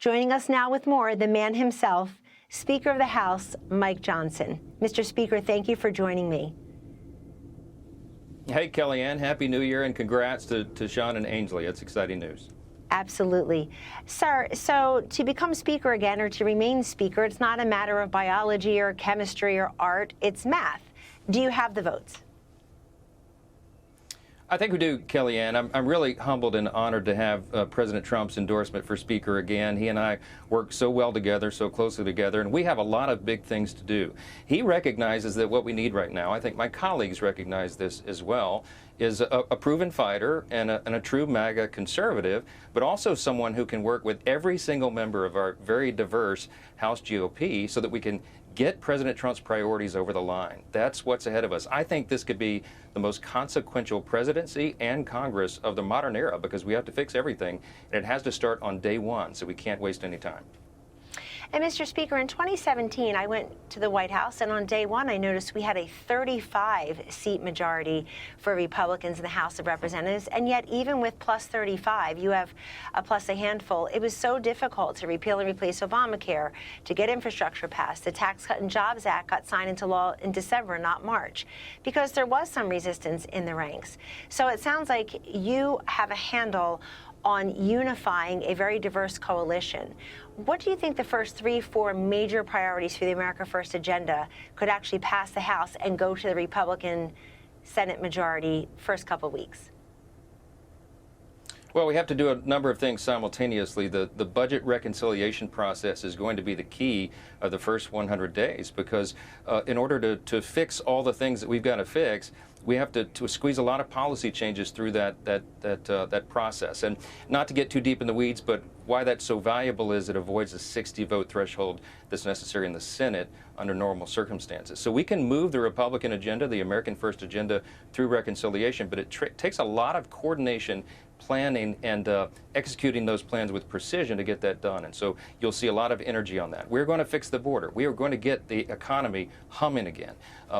Joining us now with more, the man himself, Speaker of the House, Mike Johnson. Mr. Speaker, thank you for joining me. Hey, Kellyanne, Happy New Year, and congrats to Sean and Ainsley. It's exciting news. Absolutely. Sir, so to become Speaker again or to remain Speaker, it's not a matter of biology or chemistry or art, it's math. Do you have the votes? I think we do, Kellyanne. I'm really humbled and honored to have President Trump's endorsement for Speaker again. He and I work so well together, so closely together, and we have a lot of big things to do. He recognizes that what we need right now, I think my colleagues recognize this as well, is a proven fighter and a true MAGA conservative, but also someone who can work with every single member of our very diverse House GOP so that we can get President Trump's priorities over the line. That's what's ahead of us. I think this could be the most consequential presidency and Congress of the modern era because we have to fix everything, and it has to start on day one, so we can't waste any time. And Mr. Speaker, in 2017, I went to the White House, and on day one, I noticed we had a 35-seat majority for Republicans in the House of Representatives, and yet even with plus 35, you have a plus a handful. It was so difficult to repeal and replace Obamacare, to get infrastructure passed. The Tax Cut and Jobs Act got signed into law in December, not March, because there was some resistance in the ranks. So it sounds like you have a handle on unifying a very diverse coalition. What do you think the first 3-4 major priorities for the America First agenda could actually pass the House and go to the Republican Senate majority first couple weeks? Well, we have to do a number of things simultaneously. The budget reconciliation process is going to be the key of the first 100 days because in order to fix all the things that we've got to fix, we have to squeeze a lot of policy changes through that process. And not to get too deep in the weeds, but why that's so valuable is it avoids the 60-vote threshold that's necessary in the Senate under normal circumstances. So we can move the Republican agenda, the American First agenda, through reconciliation, but it takes a lot of coordination, planning, and executing those plans with precision to get that done. And so you'll see a lot of energy on that. We're going to fix the border. We are going to get the economy humming again.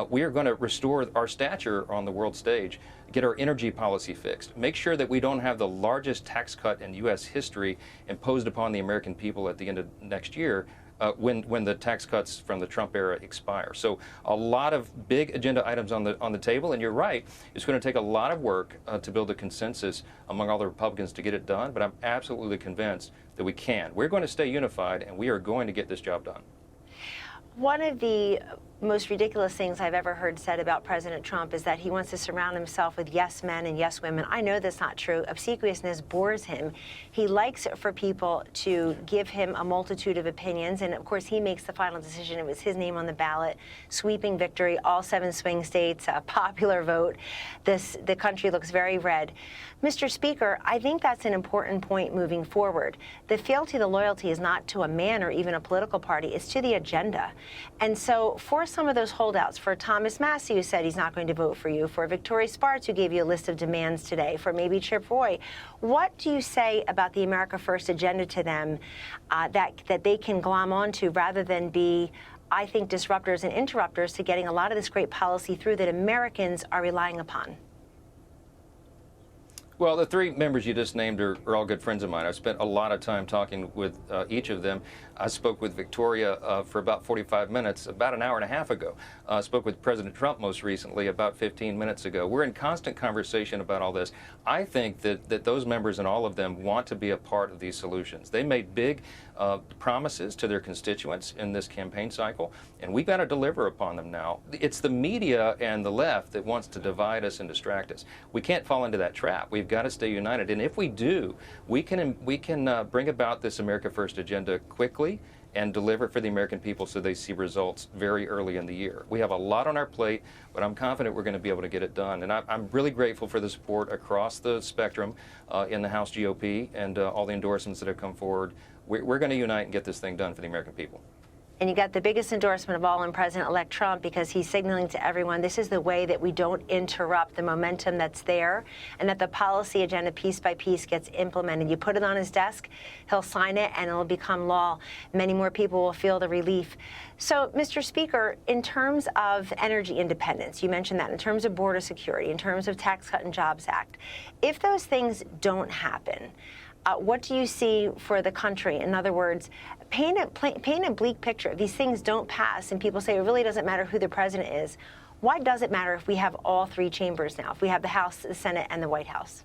We are going to restore our stature on the world stage, get our energy policy fixed, make sure that we don't have the largest tax cut in U.S. history imposed upon the American people at the end of next year, when the tax cuts from the Trump era expire. So a lot of big agenda items on the table, and you're right, it's going to take a lot of work to build a consensus among all the Republicans to get it done, but I'm absolutely convinced that we can. We're going to stay unified, and we are going to get this job done. One of the most ridiculous things I've ever heard said about President Trump is that he wants to surround himself with yes men and yes women. I know that's not true. Obsequiousness bores him. He likes for people to give him a multitude of opinions, and of course he makes the final decision. It was his name on the ballot, sweeping victory, all 7 swing states, a popular vote. The country looks very red. Mr. Speaker, I think that's an important point moving forward. The fealty, the loyalty is not to a man or even a political party, it's to the agenda. And so for some of those holdouts, for Thomas Massey, who said he's not going to vote for you, for Victoria Spartz, who gave you a list of demands today, for maybe Chip Roy, what do you say about the America First agenda to them that they can glom onto rather than be, I think, disruptors and interrupters to getting a lot of this great policy through that Americans are relying upon? Well, the 3 members you just named are all good friends of mine. I've spent a lot of time talking with each of them. I spoke with Victoria for about 45 minutes, about an hour and a half ago. I spoke with President Trump most recently about 15 minutes ago. We're in constant conversation about all this. I think that those members and all of them want to be a part of these solutions. They made big promises to their constituents in this campaign cycle, and we've got to deliver upon them now. It's the media and the left that wants to divide us and distract us. We can't fall into that trap. We've got to stay united, and if we do, we can bring about this America First agenda quickly and deliver for the American people so they see results very early in the year. We have a lot on our plate, but I'm confident we're going to be able to get it done. And I'm really grateful for the support across the spectrum in the House GOP and all the endorsements that have come forward. We're going to unite and get this thing done for the American people. And you got the biggest endorsement of all in President-elect Trump because he's signaling to everyone this is the way that we don't interrupt the momentum that's there and that the policy agenda piece by piece gets implemented. You put it on his desk, he'll sign it, and it'll become law. Many more people will feel the relief. So, Mr. Speaker, in terms of energy independence, you mentioned that, in terms of border security, in terms of Tax Cut and Jobs Act, if those things don't happen, What do you see for the country? In other words, paint a bleak picture. If these things don't pass and people say it really doesn't matter who the president is, why does it matter if we have all three chambers now, if we have the House, the Senate, and the White House?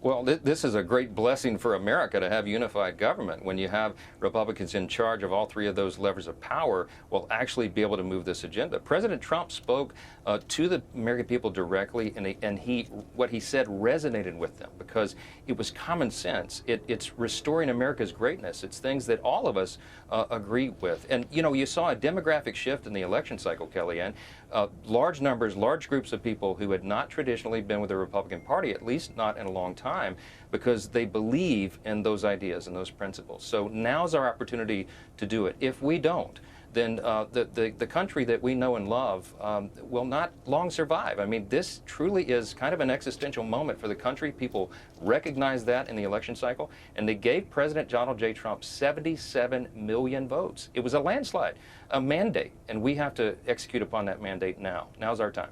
Well, this is a great blessing for America to have unified government. When you have Republicans in charge of all three of those levers of power, will actually be able to move this agenda. President Trump spoke to the American people directly, and what he said resonated with them because it was common sense. It's restoring America's greatness. It's things that all of us agree with. And, you know, you saw a demographic shift in the election cycle, Kellyanne. Large numbers, large groups of people who had not traditionally been with the Republican Party, at least not in a long time, because they believe in those ideas and those principles. So now's our opportunity to do it. If we don't, then the country that we know and love will not long survive. I mean, this truly is kind of an existential moment for the country. People recognize that in the election cycle, and they gave President Donald J. Trump 77 million votes. It was a landslide, a mandate, and we have to execute upon that mandate now. Now's our time.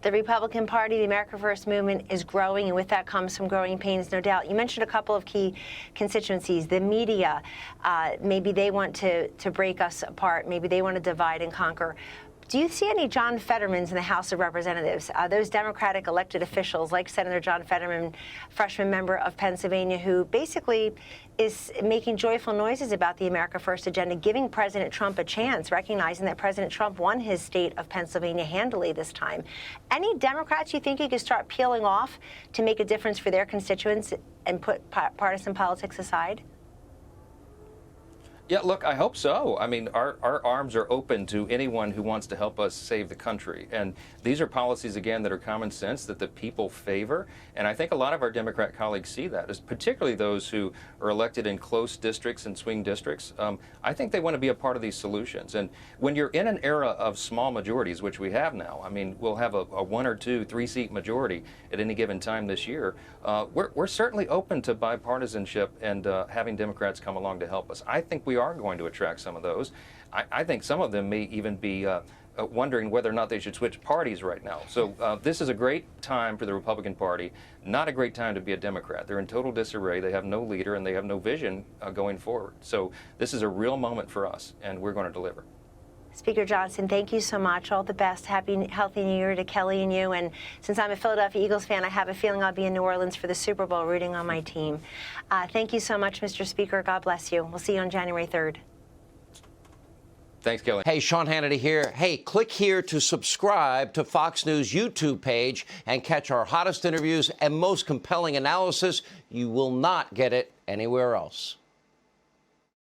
The Republican Party, the America First movement is growing, and with that comes some growing pains, no doubt. You mentioned a couple of key constituencies. The media, maybe they want to break us apart. Maybe they want to divide and conquer. Do you see any John Fettermans in the House of Representatives, those Democratic elected officials like Senator John Fetterman, freshman member of Pennsylvania, who basically is making joyful noises about the America First agenda, giving President Trump a chance, recognizing that President Trump won his state of Pennsylvania handily this time? Any Democrats you think you could start peeling off to make a difference for their constituents and put partisan politics aside? Yeah, look, I hope so. I mean, our arms are open to anyone who wants to help us save the country. And these are policies, again, that are common sense, that the people favor. And I think a lot of our Democrat colleagues see that, as particularly those who are elected in close districts and swing districts. I think they want to be a part of these solutions. And when you're in an era of small majorities, which we have now, I mean, we'll have a 1 or 2, 3-seat majority at any given time this year. We're certainly open to bipartisanship and having Democrats come along to help us. I think we are going to attract some of those. I think some of them may even be wondering whether or not they should switch parties right now. So this is a great time for the Republican Party, not a great time to be a Democrat. They're in total disarray. They have no leader and they have no vision going forward. So this is a real moment for us, and we're going to deliver. Speaker Johnson, thank you so much. All the best. Happy, healthy New Year to Kelly and you. And since I'm a Philadelphia Eagles fan, I have a feeling I'll be in New Orleans for the Super Bowl rooting on my team. Thank you so much, Mr. Speaker. God bless you. We'll see you on January 3rd. Thanks, Kelly. Hey, Sean Hannity here. Hey, click here to subscribe to Fox News YouTube page and catch our hottest interviews and most compelling analysis. You will not get it anywhere else.